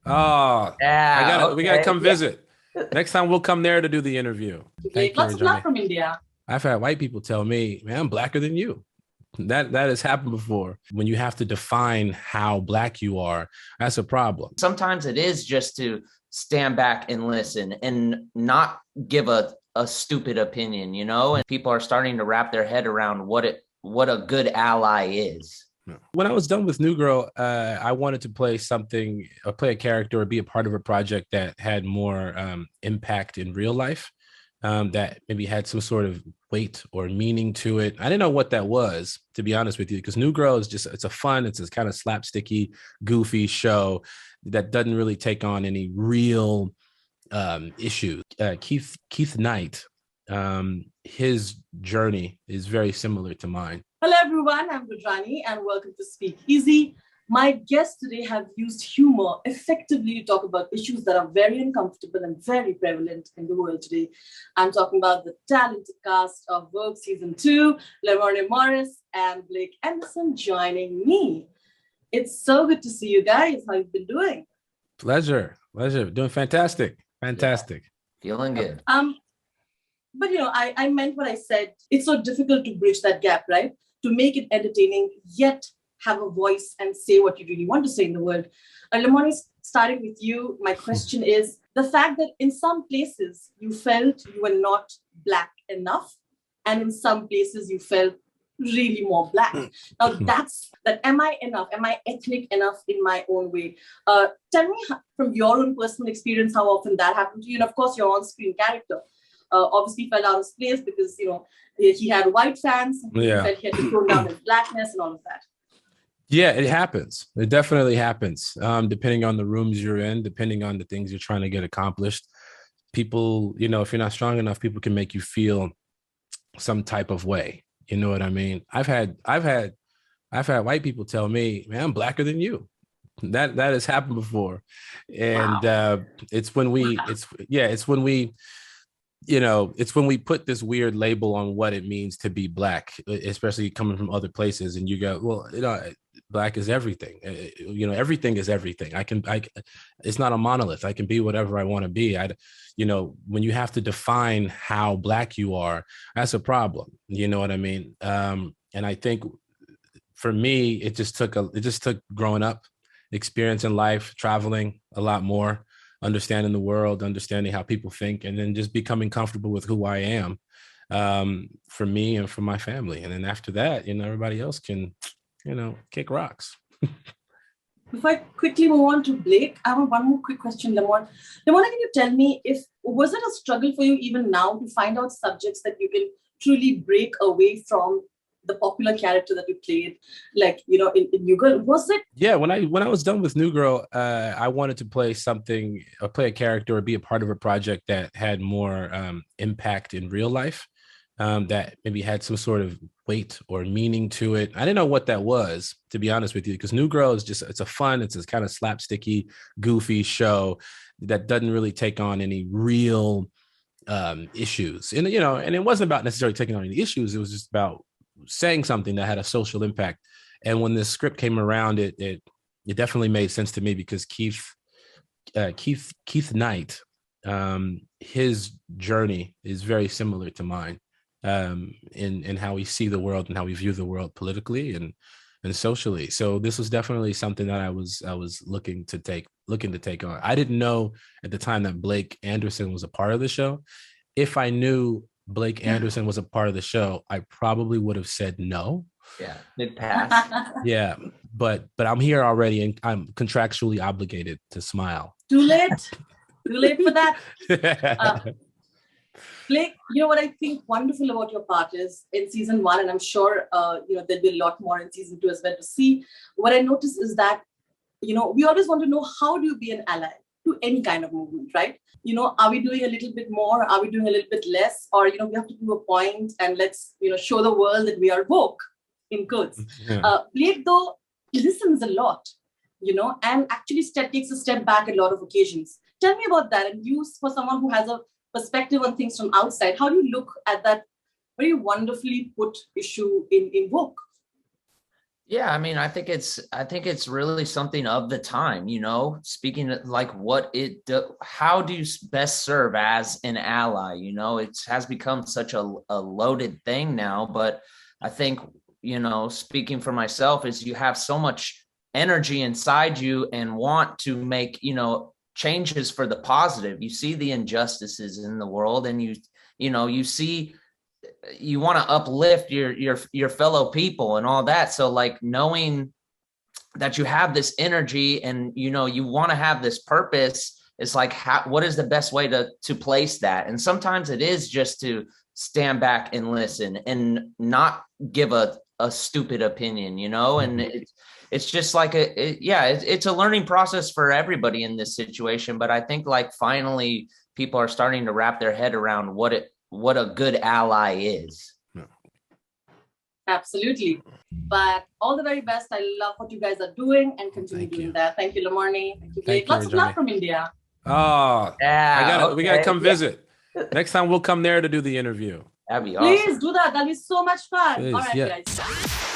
Oh, Yeah, we gotta okay. come Yeah. visit. Next time we'll come there to do the interview. Blake, Thank you, lots of love Rajani. from India. I've had white people tell me, man, I'm blacker than you. That has happened before. When you have to define how black you are, that's a problem. Sometimes it is just to stand back and listen and not give a stupid opinion, and people are starting to wrap their head around what a good ally is. When I was done with New Girl, I wanted to play something, or play a character, or be a part of a project that had more impact in real life, that maybe had some sort of weight or meaning to it. I didn't know what that was, to be honest with you, because New Girl is just, it's a fun, it's a kind of slapsticky, goofy show that doesn't really take on any real issues. Keith Knight, his journey is very similar to mine. Hello, everyone. I'm Rajani, and welcome to Speak Easy. My guests today have used humor effectively to talk about issues that are very uncomfortable and very prevalent in the world today. I'm talking about the talented cast of Vogue Season 2, Lamorne Morris and Blake Anderson joining me. It's so good to see you guys. How you've been doing? Pleasure. Doing fantastic. Fantastic. Yeah, feeling good. But I meant what I said. It's so difficult to bridge that gap, right? To make it entertaining, yet have a voice and say what you really want to say in the world. Lamorne, starting with you, my question is the fact that in some places you felt you were not black enough, and in some places you felt really more black. Now am I enough? Am I ethnic enough in my own way? Tell me from your own personal experience how often that happened to you, and of course your on-screen character. Obviously fell out of place because he had white fans. Yeah. He felt he had to tone down his blackness and all of that. Yeah, it happens. It definitely happens. Depending on the rooms you're in, depending on the things you're trying to get accomplished. People, if you're not strong enough, people can make you feel some type of way. You know what I mean? I've had white people tell me, man, I'm blacker than you. That has happened before. And Wow. It's when we it's when we put this weird label on what it means to be black, especially coming from other places, and you go, well, black is everything. Everything is everything. It's not a monolith. I can be whatever I want to be. When you have to define how black you are, that's a problem. You know what I mean? And I think for me, it just took growing up, experiencing life, traveling a lot more, understanding the world, understanding how people think, and then just becoming comfortable with who I am, for me and for my family. And then after that, everybody else can, kick rocks. Before I quickly move on to Blake, I have one more quick question, Lamorne. Lamorne, can you tell me was it a struggle for you even now to find out subjects that you can truly break away from the popular character that you played, like in New Girl? Was it? Yeah, when I was done with New Girl, I wanted to play something, or play a character, or be a part of a project that had more impact in real life, that maybe had some sort of weight or meaning to it. I didn't know what that was, to be honest with you, because New Girl is just, it's a fun, it's a kind of slapsticky, goofy show that doesn't really take on any real issues. And and it wasn't about necessarily taking on any issues. It was just about saying something that had a social impact. And when this script came around, it definitely made sense to me, because Keith Knight, his journey is very similar to mine, in how we see the world and how we view the world politically and socially. So this was definitely something that I was looking to take on. I didn't know at the time that Blake Anderson was a part of the show. If I knew Blake Anderson was a part of the show, I probably would have said no. Yeah, good pass. Yeah, but I'm here already, and I'm contractually obligated to smile. Too late for that. Blake, what I think wonderful about your part is in season 1, and I'm sure there'll be a lot more in season 2 as well to see. What I noticed is that we always want to know, how do you be an ally to any kind of movement, right? Are we doing a little bit more? Are we doing a little bit less? Or we have to do a point and let's show the world that we are woke, in quotes. Yeah. Blake though listens a lot, and actually takes a step back a lot of occasions. Tell me about that. And you, for someone who has a perspective on things from outside, how do you look at that very wonderfully put issue in woke? Yeah, I mean, I think it's really something of the time, you know, speaking of, like how do you best serve as an ally? You know, it has become such a loaded thing now, but I think, you know, speaking for myself is you have so much energy inside you and want to make, you know, changes for the positive. You see the injustices in the world and you know, you see you want to uplift your fellow people and all that. So like knowing that you have this energy and you know you want to have this purpose, it's like what is the best way to place that? And sometimes it is just to stand back and listen and not give a stupid opinion, you know. And it's just like it's a learning process for everybody in this situation. But I think like finally people are starting to wrap their head around what a good ally is. Absolutely. But all the very best. I love what you guys are doing and continue doing that. Thank you, Lamorne. Thank you, Blake. Lots of love from India. Oh, yeah. We gotta come visit. Next time we'll come there to do the interview. That'd be awesome. Please do that. That'll be so much fun. Please, all right, guys.